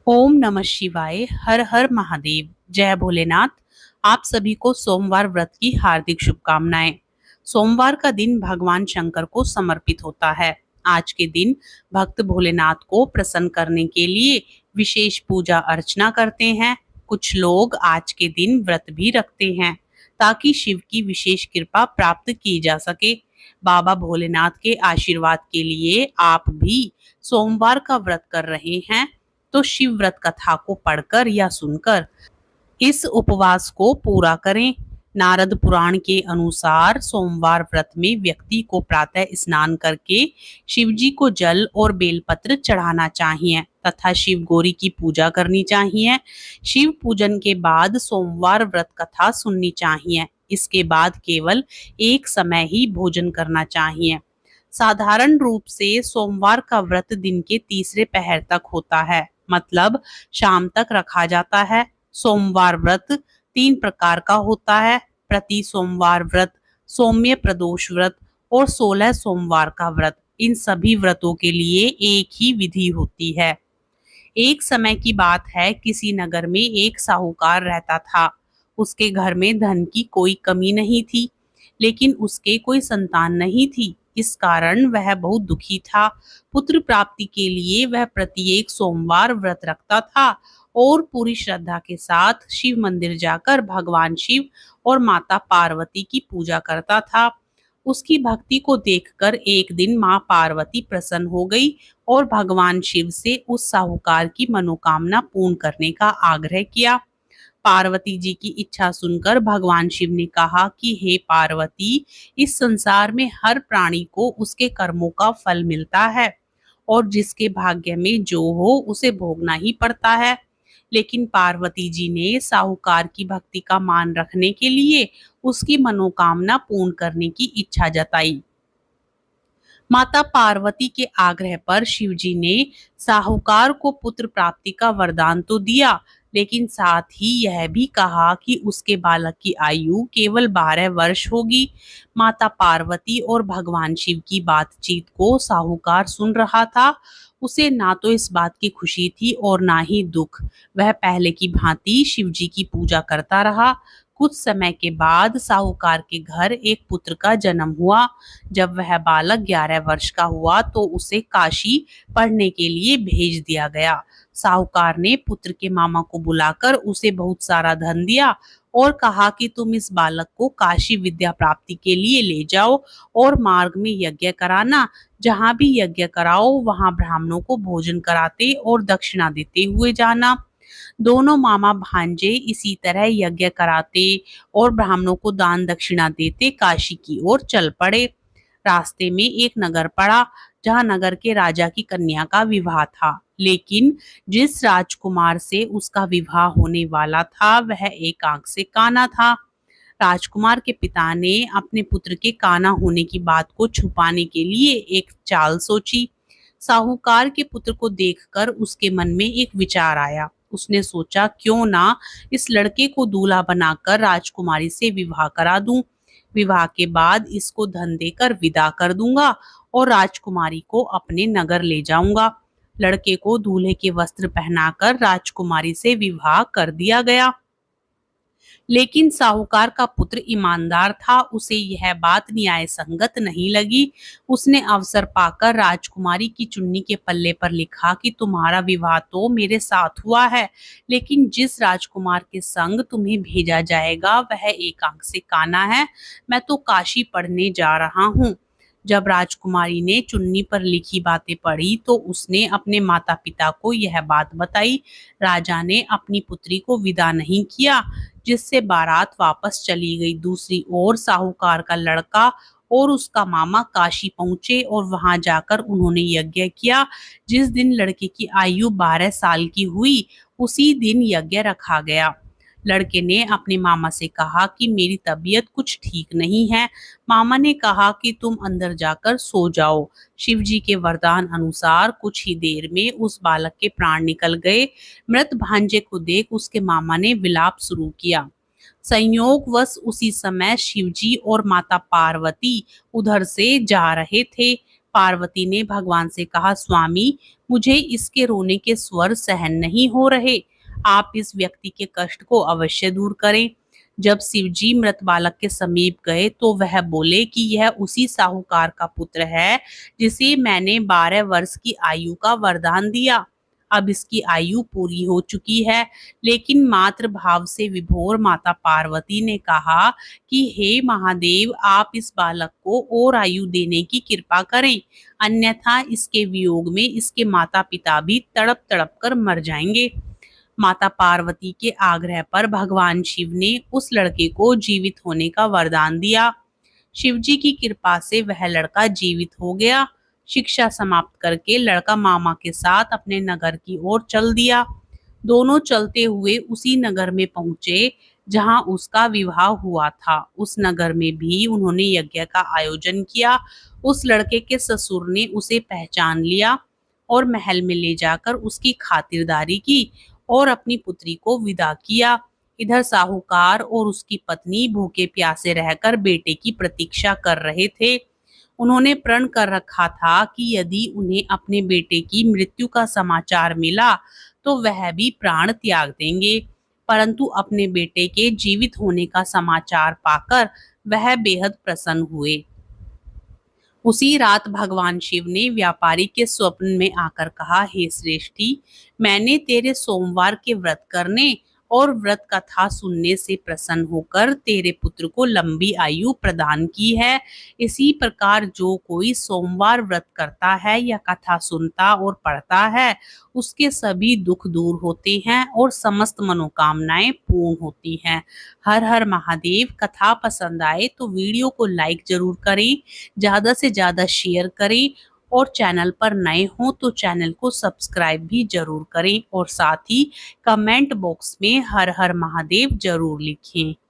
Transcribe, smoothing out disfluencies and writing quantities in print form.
ओम नमः शिवाय। हर हर महादेव। जय भोलेनाथ। आप सभी को सोमवार व्रत की हार्दिक शुभकामनाएं। सोमवार का दिन भगवान शंकर को समर्पित होता है। आज के दिन भक्त भोलेनाथ को प्रसन्न करने के लिए विशेष पूजा अर्चना करते हैं। कुछ लोग आज के दिन व्रत भी रखते हैं ताकि शिव की विशेष कृपा प्राप्त की जा सके। बाबा भोलेनाथ के आशीर्वाद के लिए आप भी सोमवार का व्रत कर रहे हैं तो शिव व्रत कथा को पढ़कर या सुनकर इस उपवास को पूरा करें। नारद पुराण के अनुसार सोमवार व्रत में व्यक्ति को प्रातः स्नान करके शिव जी को जल और बेलपत्र चढ़ाना चाहिए तथा शिव गौरी की पूजा करनी चाहिए। शिव पूजन के बाद सोमवार व्रत कथा सुननी चाहिए। इसके बाद केवल एक समय ही भोजन करना चाहिए। साधारण रूप से सोमवार का व्रत दिन के तीसरे पहर तक होता है, मतलब शाम तक रखा जाता है। सोमवार व्रत 3 प्रकार का होता है: प्रति सोमवार व्रत, सौम्य प्रदोष व्रत और 16 सोमवार का व्रत। इन सभी व्रतों के लिए एक ही विधि होती है। एक समय की बात है, किसी नगर में एक साहूकार रहता था। उसके घर में धन की कोई कमी नहीं थी, लेकिन उसके कोई संतान नहीं थी। इस कारण वह बहुत दुखी था। पुत्र प्राप्ति के लिए वह प्रत्येक सोमवार व्रत रखता था और पूरी श्रद्धा के साथ शिव मंदिर जाकर भगवान शिव और माता पार्वती की पूजा करता था। उसकी भक्ति को देखकर एक दिन माँ पार्वती प्रसन्न हो गई और भगवान शिव से उस साहूकार की मनोकामना पूर्ण करने का आग्रह किया। पार्वती जी की इच्छा सुनकर भगवान शिव ने कहा कि हे पार्वती, इस संसार में हर प्राणी को उसके कर्मों का फल मिलता है और जिसके भाग्य में जो हो उसे भोगना ही पड़ता है। लेकिन पार्वती जी ने साहूकार की भक्ति का मान रखने के लिए उसकी मनोकामना पूर्ण करने की इच्छा जताई। माता पार्वती के आग्रह पर शिव जी ने साहूकार को पुत्र प्राप्ति का वरदान तो दिया, लेकिन साथ ही यह भी कहा कि उसके बालक की आयु केवल 12 वर्ष होगी। माता पार्वती और भगवान शिव की बातचीत को साहूकार सुन रहा था। उसे ना तो इस बात की खुशी थी और ना ही दुख। वह पहले की भांति शिव जी की पूजा करता रहा। कुछ समय के बाद साहूकार के घर एक पुत्र का जन्म हुआ। जब वह बालक 11 वर्ष का हुआ तो उसे काशी पढ़ने के लिए भेज दिया गया। साहूकार ने पुत्र के मामा को बुलाकर उसे बहुत सारा धन दिया और कहा कि तुम इस बालक को काशी विद्या प्राप्ति के लिए ले जाओ और मार्ग में यज्ञ कराना। जहाँ भी यज्ञ कराओ वहाँ ब्राह्मणों को भोजन कराते और दक्षिणा देते हुए जाना। दोनों मामा भांजे इसी तरह यज्ञ कराते और ब्राह्मणों को दान दक्षिणा देते काशी की ओर चल पड़े। रास्ते में एक नगर पड़ा जहाँ नगर के राजा की कन्या का विवाह था, लेकिन जिस राजकुमार से उसका विवाह होने वाला था वह एक आंख से काना था। राजकुमार के पिता ने अपने पुत्र के काना होने की बात को छुपाने के लिए एक चाल सोची। साहूकार के पुत्र को देखकर उसके मन में एक विचार आया। उसने सोचा, क्यों ना इस लड़के को दूल्हा बनाकर राजकुमारी से विवाह करा दूं। विवाह के बाद इसको धन देकर विदा कर दूंगा और राजकुमारी को अपने नगर ले जाऊंगा। लड़के को दूल्हे के वस्त्र पहनाकर राजकुमारी से विवाह कर दिया गया। लेकिन साहूकार का पुत्र ईमानदार था, उसे यह बात न्याय संगत नहीं लगी। उसने अवसर पाकर राजकुमारी की चुन्नी के पल्ले पर लिखा कि तुम्हारा विवाह तो मेरे साथ हुआ है, लेकिन जिस राजकुमार के संग तुम्हें भेजा जाएगा वह एक आंख से काना है। मैं तो काशी पढ़ने जा रहा हूँ। जब राजकुमारी ने चुन्नी पर लिखी बातें पढ़ी तो उसने अपने माता पिता को यह बात बताई। राजा ने अपनी पुत्री को विदा नहीं किया, जिससे बारात वापस चली गई। दूसरी ओर साहूकार का लड़का और उसका मामा काशी पहुंचे और वहां जाकर उन्होंने यज्ञ किया। जिस दिन लड़के की आयु 12 साल की हुई उसी दिन यज्ञ रखा गया। लड़के ने अपने मामा से कहा कि मेरी तबीयत कुछ ठीक नहीं है। मामा ने कहा कि तुम अंदर जाकर सो जाओ। शिव जी के वरदान अनुसार कुछ ही देर में उस बालक के प्राण निकल गए। मृत भांजे को देख उसके मामा ने विलाप शुरू किया। संयोगवश उसी समय शिवजी और माता पार्वती उधर से जा रहे थे। पार्वती ने भगवान से कहा, स्वामी, मुझे इसके रोने के स्वर सहन नहीं हो रहे। आप इस व्यक्ति के कष्ट को अवश्य दूर करें। जब शिवजी मृत बालक के समीप गए तो वह बोले कि यह उसी साहूकार का पुत्र है जिसे मैंने 12 वर्ष की आयु का वरदान दिया। अब इसकी आयु पूरी हो चुकी है। लेकिन मातृ भाव से विभोर माता पार्वती ने कहा कि हे महादेव, आप इस बालक को और आयु देने की कृपा करें, अन्यथा इसके वियोग में इसके माता पिता भी तड़प तड़प कर मर जाएंगे। माता पार्वती के आग्रह पर भगवान शिव ने उस लड़के को जीवित होने का वरदान दिया। शिवजी की कृपा से वह लड़का जीवित हो गया। शिक्षा समाप्त करके लड़का मामा के साथ अपने नगर की ओर चल दिया। दोनों चलते हुए उसी नगर में पहुंचे जहां उसका विवाह हुआ था। उस नगर में भी उन्होंने यज्ञ का आयोजन किया। उस लड़के के ससुर ने उसे पहचान लिया और महल में ले जाकर उसकी खातिरदारी की और अपनी पुत्री को विदा किया। इधर साहूकार और उसकी पत्नी भूखे प्यासे रहकर बेटे की प्रतीक्षा कर रहे थे। उन्होंने प्रण कर रखा था कि यदि उन्हें अपने बेटे की मृत्यु का समाचार मिला तो वह भी प्राण त्याग देंगे। परंतु अपने बेटे के जीवित होने का समाचार पाकर वह बेहद प्रसन्न हुए। उसी रात भगवान शिव ने व्यापारी के स्वप्न में आकर कहा, हे श्रेष्ठी, मैंने तेरे सोमवार के व्रत करने और व्रत कथा सुनने से प्रसन्न होकर तेरे पुत्र को लंबी आयु प्रदान की है। इसी प्रकार जो कोई सोमवार व्रत करता है या कथा सुनता और पढ़ता है, उसके सभी दुख दूर होते हैं और समस्त मनोकामनाएं पूर्ण होती हैं। हर हर महादेव। कथा पसंद आए तो वीडियो को लाइक जरूर करें, ज्यादा से ज्यादा शेयर करें और चैनल पर नए हों तो चैनल को सब्सक्राइब भी जरूर करें और साथ ही कमेंट बॉक्स में हर हर महादेव जरूर लिखें।